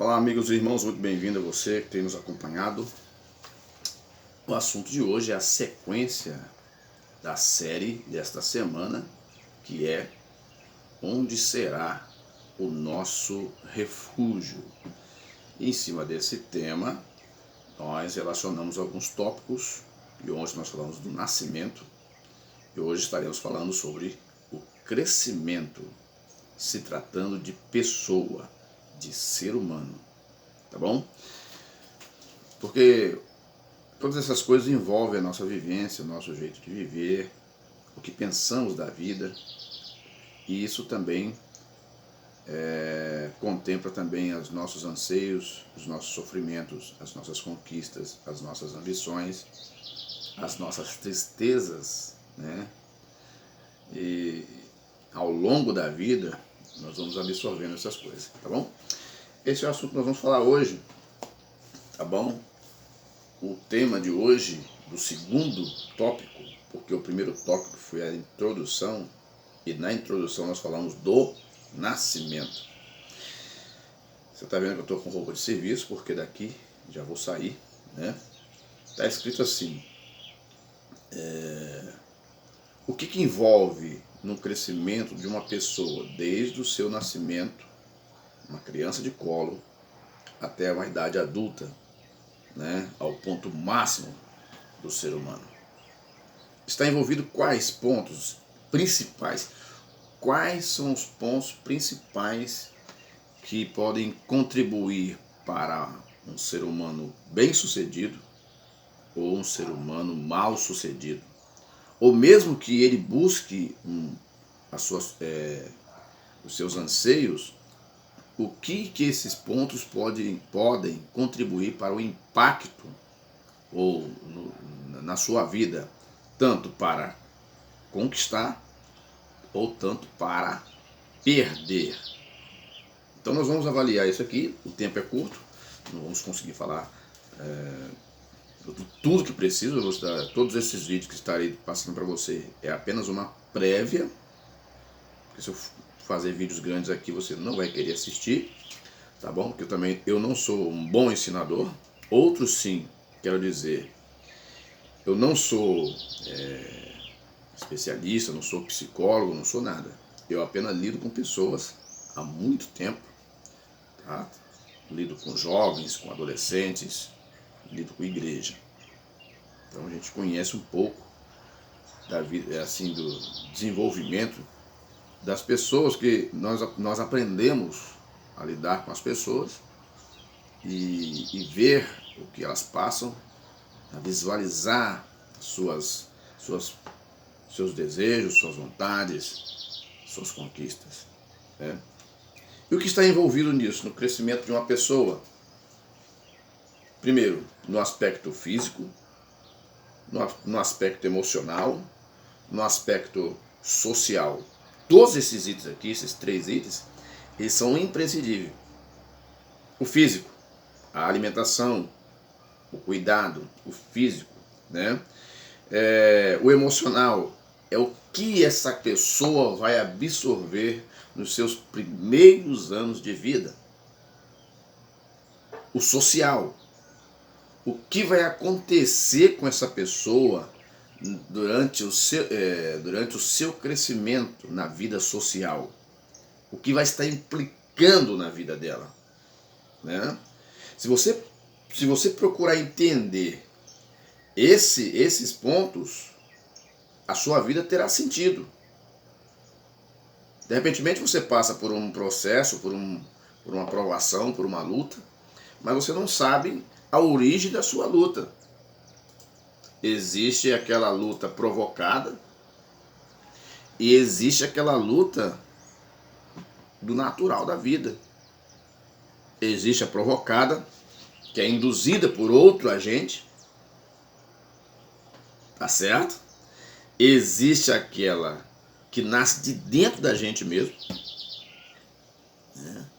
Olá, amigos e irmãos, muito bem-vindo a você que tem nos acompanhado. O assunto de hoje é a sequência da série desta semana, que é Onde será o nosso refúgio? E em cima desse tema, nós relacionamos alguns tópicos, e hoje nós falamos do nascimento, e hoje estaremos falando sobre o crescimento, se tratando de pessoa, de ser humano, tá bom? Porque todas essas coisas envolvem a nossa vivência, o nosso jeito de viver, o que pensamos da vida, e isso também contempla também os nossos anseios, os nossos sofrimentos, as nossas conquistas, as nossas ambições, as nossas tristezas, né? E ao longo da vida nós vamos absorvendo essas coisas, tá bom? Esse é o assunto que nós vamos falar hoje, tá bom? O tema de hoje, do segundo tópico, porque o primeiro tópico foi a introdução, e na introdução nós falamos do nascimento. Você está vendo que eu estou com roupa de serviço, porque daqui já vou sair, né? Está escrito assim, o que envolve no crescimento de uma pessoa, desde o seu nascimento, uma criança de colo, até uma idade adulta, né, ao ponto máximo do ser humano. Está envolvido quais pontos principais? Quais são os pontos principais que podem contribuir para um ser humano bem-sucedido ou um ser humano mal-sucedido? Ou mesmo que ele busque os seus anseios, o que esses pontos podem contribuir para o impacto ou na sua vida, tanto para conquistar ou tanto para perder. Então nós vamos avaliar isso aqui, o tempo é curto, não vamos conseguir falar tudo que preciso. Todos esses vídeos que estarei passando para você é apenas uma prévia, porque se eu fazer vídeos grandes aqui você não vai querer assistir, tá bom? Porque eu não sou um bom ensinador, outros sim, quero dizer, eu não sou especialista, não sou psicólogo, não sou nada, eu apenas lido com pessoas há muito tempo, tá? Lido com jovens, com adolescentes, lido com igreja, então a gente conhece um pouco da vida, assim, do desenvolvimento das pessoas, que nós aprendemos a lidar com as pessoas e ver o que elas passam, a visualizar seus desejos, suas vontades, suas conquistas, né? E o que está envolvido nisso, no crescimento de uma pessoa? Primeiro, no aspecto físico, no aspecto emocional, no aspecto social. Todos esses itens aqui, esses 3 itens, eles são imprescindíveis. O físico, a alimentação, o cuidado, o físico, né? O emocional é o que essa pessoa vai absorver nos seus primeiros anos de vida. O social, o que vai acontecer com essa pessoa durante o seu crescimento na vida social, o que vai estar implicando na vida dela, né? Se você procurar entender esses pontos, a sua vida terá sentido. De repente você passa por um processo, por uma provação, por uma luta, mas você não sabe a origem da sua luta. Existe aquela luta provocada e existe aquela luta do natural da vida. Existe a provocada, que é induzida por outro agente, tá certo? Existe aquela que nasce de dentro da gente mesmo, né?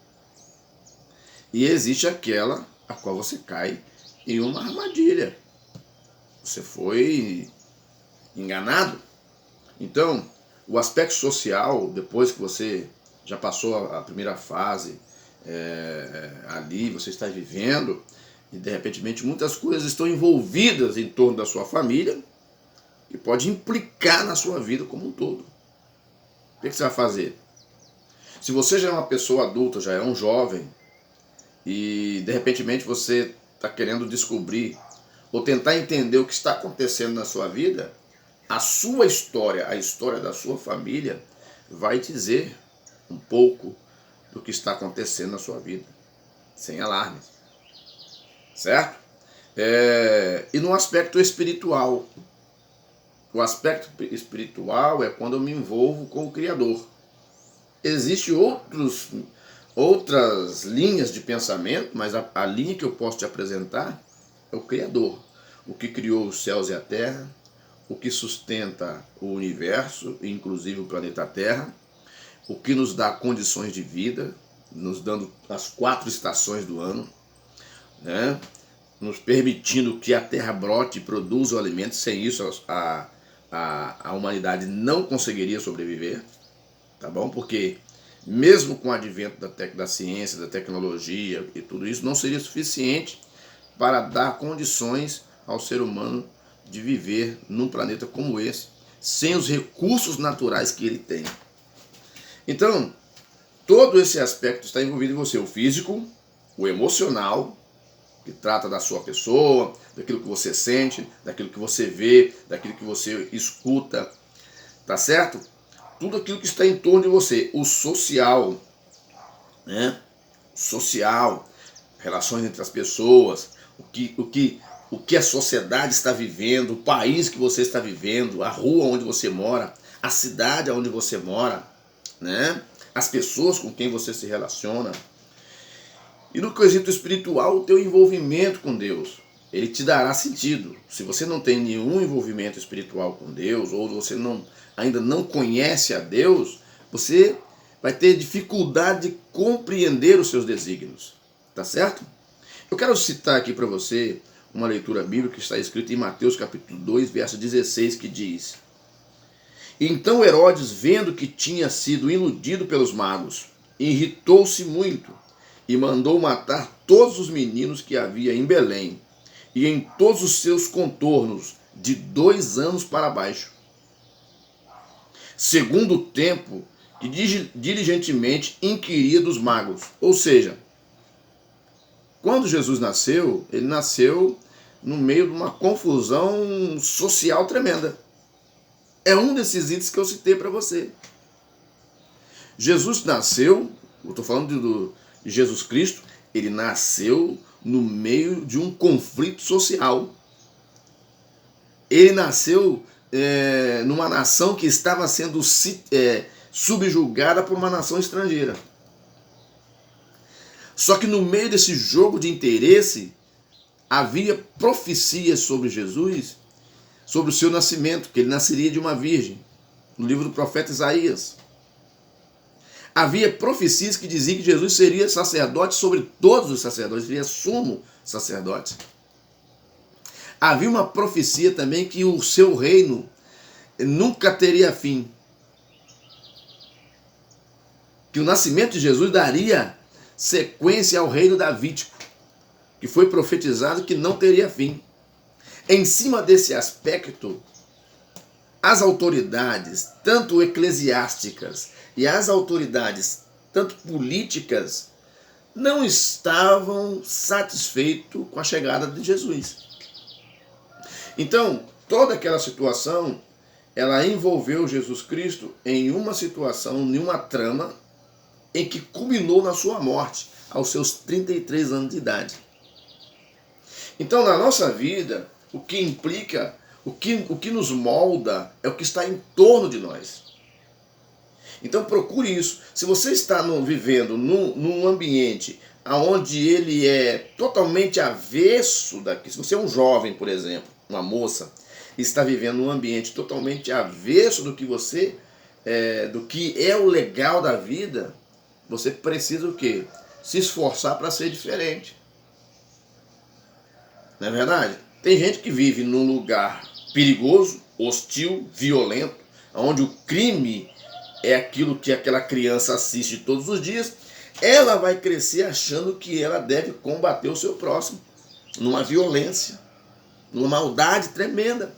E existe aquela a qual você cai em uma armadilha. Você foi enganado. Então, o aspecto social, depois que você já passou a primeira fase, ali, você está vivendo, e de repente muitas coisas estão envolvidas em torno da sua família e pode implicar na sua vida como um todo. O que você vai fazer? Se você já é uma pessoa adulta, já é um jovem, e de repente você está querendo descobrir ou tentar entender o que está acontecendo na sua vida, a sua história, a história da sua família, vai dizer um pouco do que está acontecendo na sua vida, sem alarmes, certo? E no aspecto espiritual, o aspecto espiritual é quando eu me envolvo com o Criador. Existem outras linhas de pensamento, mas a linha que eu posso te apresentar é o Criador, o que criou os céus e a terra, o que sustenta o universo, inclusive o planeta Terra, o que nos dá condições de vida, nos dando as 4 estações do ano, né? Nos permitindo que a terra brote e produza o alimento. Sem isso a humanidade não conseguiria sobreviver, tá bom? Porque mesmo com o advento da ciência, da tecnologia e tudo isso, não seria suficiente para dar condições ao ser humano de viver num planeta como esse, sem os recursos naturais que ele tem. Então, todo esse aspecto está envolvido em você, o físico, o emocional, que trata da sua pessoa, daquilo que você sente, daquilo que você vê, daquilo que você escuta, tá certo? Tudo aquilo que está em torno de você, o social, né? Social, relações entre as pessoas, o que a sociedade está vivendo, o país que você está vivendo, a rua onde você mora, a cidade onde você mora, né? As pessoas com quem você se relaciona. E no quesito espiritual, o teu envolvimento com Deus, ele te dará sentido. Se você não tem nenhum envolvimento espiritual com Deus, ou você ainda não conhece a Deus, você vai ter dificuldade de compreender os seus desígnios. Tá certo? Eu quero citar aqui para você uma leitura bíblica que está escrita em Mateus capítulo 2, verso 16, que diz: Então Herodes, vendo que tinha sido iludido pelos magos, irritou-se muito e mandou matar todos os meninos que havia em Belém e em todos os seus contornos, de 2 anos para baixo, segundo o tempo que diligentemente inquiria dos magos. Ou seja, quando Jesus nasceu, ele nasceu no meio de uma confusão social tremenda. É um desses itens que eu citei para você. Jesus nasceu, eu estou falando de Jesus Cristo, ele nasceu no meio de um conflito social. Ele nasceu numa nação que estava sendo subjugada por uma nação estrangeira. Só que no meio desse jogo de interesse, havia profecias sobre Jesus, sobre o seu nascimento, que ele nasceria de uma virgem, no livro do profeta Isaías. Havia profecias que diziam que Jesus seria sacerdote sobre todos os sacerdotes, seria sumo sacerdote. Havia uma profecia também que o seu reino nunca teria fim. Que o nascimento de Jesus daria sequência ao reino davídico, que foi profetizado que não teria fim. Em cima desse aspecto, as autoridades, tanto eclesiásticas e as autoridades, tanto políticas, não estavam satisfeitos com a chegada de Jesus. Então, toda aquela situação, ela envolveu Jesus Cristo em uma situação, em uma trama, em que culminou na sua morte, aos seus 33 anos de idade. Então, na nossa vida, o que implica, o que nos molda, é o que está em torno de nós. Então procure isso. Se você está vivendo num ambiente onde ele é totalmente avesso daqui, se você é um jovem, por exemplo, uma moça, e está vivendo num ambiente totalmente avesso do que do que é o legal da vida, você precisa o quê? Se esforçar para ser diferente. Não é verdade? Tem gente que vive num lugar perigoso, hostil, violento, onde o crime é aquilo que aquela criança assiste todos os dias, ela vai crescer achando que ela deve combater o seu próximo, numa violência, numa maldade tremenda.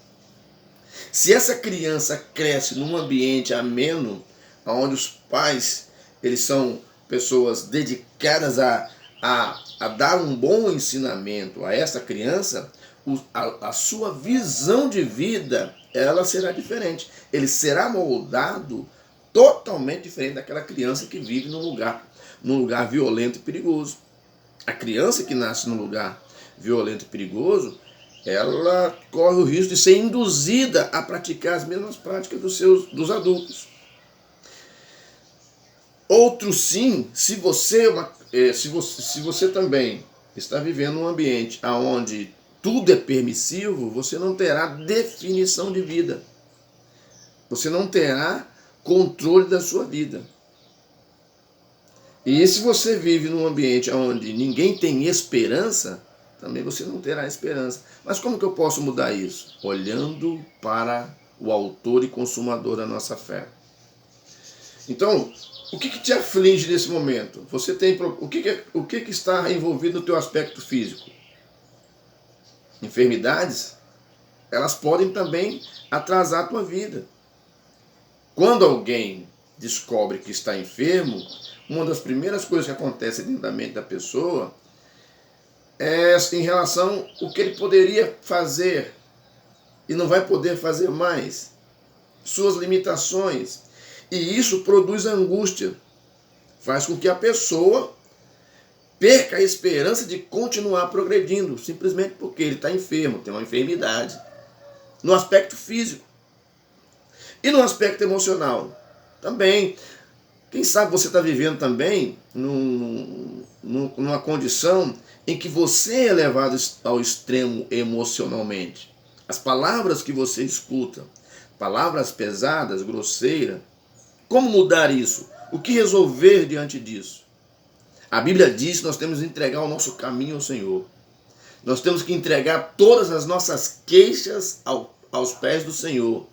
Se essa criança cresce num ambiente ameno, onde os pais eles são pessoas dedicadas a dar um bom ensinamento a essa criança, a sua visão de vida ela será diferente. Ele será moldado totalmente diferente daquela criança que vive num lugar violento e perigoso. A criança que nasce num lugar violento e perigoso, ela corre o risco de ser induzida a praticar as mesmas práticas dos adultos. Outro sim, se você também está vivendo num ambiente onde tudo é permissivo, você não terá definição de vida. Você não terá controle da sua vida. E se você vive num ambiente onde ninguém tem esperança, também você não terá esperança. Mas como que eu posso mudar isso? Olhando para o autor e consumador da nossa fé. Então, o que te aflige nesse momento? Você tem o que está envolvido no teu aspecto físico? Enfermidades? Elas podem também atrasar a tua vida. Quando alguém descobre que está enfermo, uma das primeiras coisas que acontece dentro da mente da pessoa é em relação ao que ele poderia fazer e não vai poder fazer mais, suas limitações. E isso produz angústia, faz com que a pessoa perca a esperança de continuar progredindo, simplesmente porque ele está enfermo, tem uma enfermidade, no aspecto físico. E no aspecto emocional, também. Quem sabe você está vivendo também numa condição em que você é levado ao extremo emocionalmente. As palavras que você escuta, palavras pesadas, grosseiras, como mudar isso? O que resolver diante disso? A Bíblia diz que nós temos que entregar o nosso caminho ao Senhor. Nós temos que entregar todas as nossas queixas aos pés do Senhor.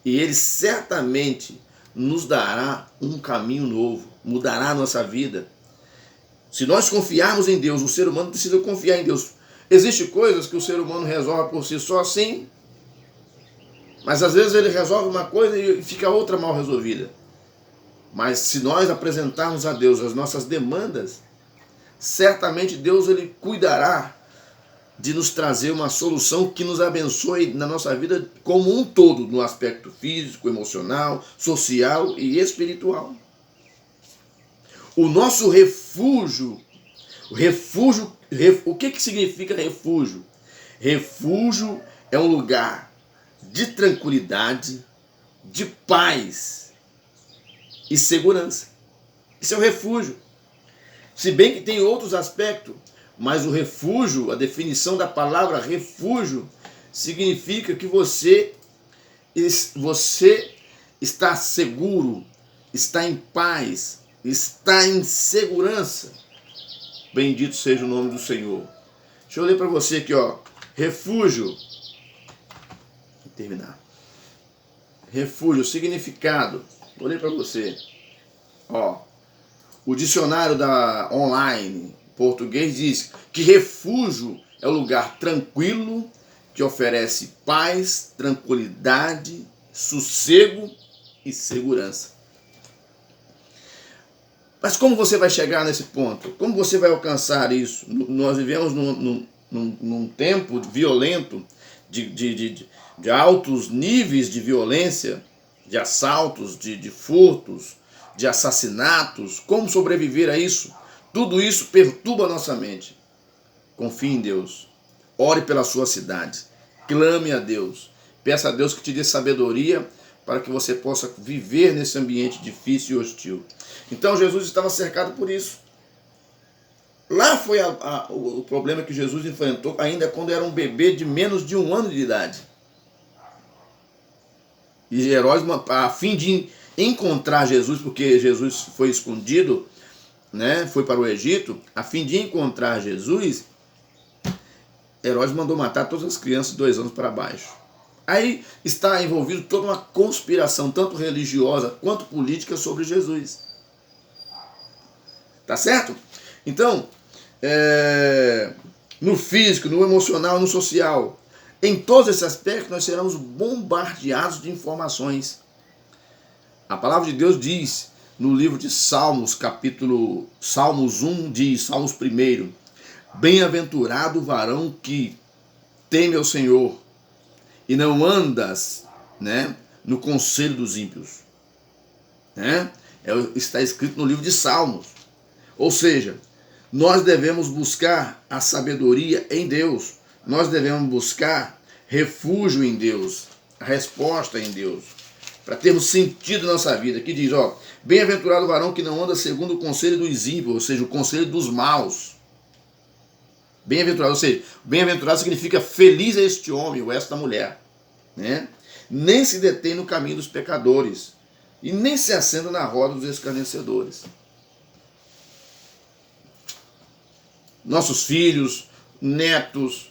E Ele certamente nos dará um caminho novo, mudará a nossa vida. Se nós confiarmos em Deus, o ser humano precisa confiar em Deus. Existem coisas que o ser humano resolve por si só, sim, mas às vezes ele resolve uma coisa e fica outra mal resolvida. Mas se nós apresentarmos a Deus as nossas demandas, certamente Deus ele cuidará de nos trazer uma solução que nos abençoe na nossa vida como um todo, no aspecto físico, emocional, social e espiritual. O nosso refúgio, o que significa refúgio? Refúgio é um lugar de tranquilidade, de paz e segurança. Isso é o refúgio. Se bem que tem outros aspectos, mas o refúgio, a definição da palavra refúgio, significa que você está seguro, está em paz, está em segurança. Bendito seja o nome do Senhor. Deixa eu ler para você aqui, ó. Refúgio. Vou terminar. Refúgio, significado. Vou ler para você. Ó, o dicionário da online português diz que refúgio é um lugar tranquilo que oferece paz, tranquilidade, sossego e segurança. Mas como você vai chegar nesse ponto? Como você vai alcançar isso? Nós vivemos num tempo violento, de altos níveis de violência, de assaltos, de furtos, de assassinatos. Como sobreviver a isso? Tudo isso perturba a nossa mente. Confie em Deus. Ore pela sua cidade. Clame a Deus. Peça a Deus que te dê sabedoria para que você possa viver nesse ambiente difícil e hostil. Então Jesus estava cercado por isso. Lá foi o problema que Jesus enfrentou ainda quando era um bebê de menos de 1 ano de idade. E Herodes, a fim de encontrar Jesus, porque Jesus foi escondido, né, foi para o Egito, a fim de encontrar Jesus, Herodes mandou matar todas as crianças de 2 anos para baixo. Aí está envolvido toda uma conspiração, tanto religiosa quanto política, sobre Jesus. Tá certo? Então, no físico, no emocional, no social, em todos esses aspectos nós seremos bombardeados de informações. A palavra de Deus diz no livro de Salmos, Salmos 1 diz, Salmos 1, bem-aventurado o varão que teme ao Senhor e não andas, né, no conselho dos ímpios. Né? Está escrito no livro de Salmos. Ou seja, nós devemos buscar a sabedoria em Deus. Nós devemos buscar refúgio em Deus, a resposta em Deus, para termos sentido na nossa vida. Aqui diz, ó, bem-aventurado o varão que não anda segundo o conselho dos ímpios, ou seja, o conselho dos maus. Bem-aventurado, ou seja, bem-aventurado significa feliz é este homem ou esta mulher, né? Nem se detém no caminho dos pecadores e nem se assenta na roda dos escarnecedores. Nossos filhos, netos,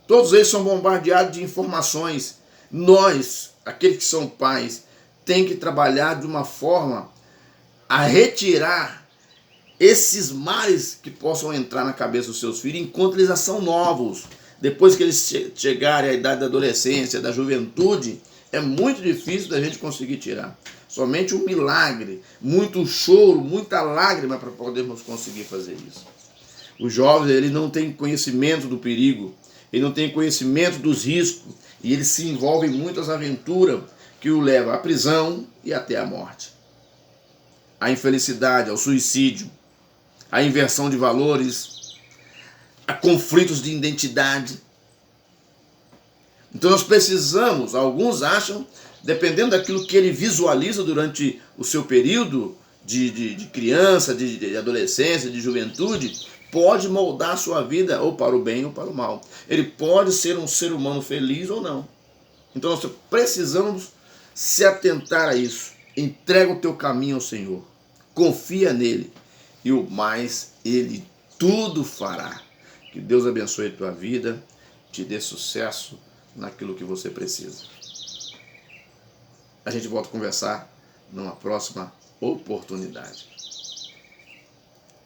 todos eles são bombardeados de informações. Nós, aqueles que são pais, tem que trabalhar de uma forma a retirar esses males que possam entrar na cabeça dos seus filhos enquanto eles já são novos. Depois que eles chegarem à idade da adolescência, da juventude, é muito difícil da gente conseguir tirar. Somente um milagre, muito choro, muita lágrima para podermos conseguir fazer isso. Os jovens, eles não têm conhecimento do perigo, eles não têm conhecimento dos riscos e eles se envolvem em muitas aventuras que o levam à prisão e até à morte. A infelicidade, ao suicídio, a inversão de valores, a conflitos de identidade. Então nós precisamos, alguns acham, dependendo daquilo que ele visualiza durante o seu período de criança, de adolescência, de juventude, pode moldar a sua vida ou para o bem ou para o mal. Ele pode ser um ser humano feliz ou não. Então nós precisamos se atentar a isso. Entrega o teu caminho ao Senhor. Confia nele. E o mais ele tudo fará. Que Deus abençoe a tua vida. Te dê sucesso naquilo que você precisa. A gente volta a conversar numa próxima oportunidade.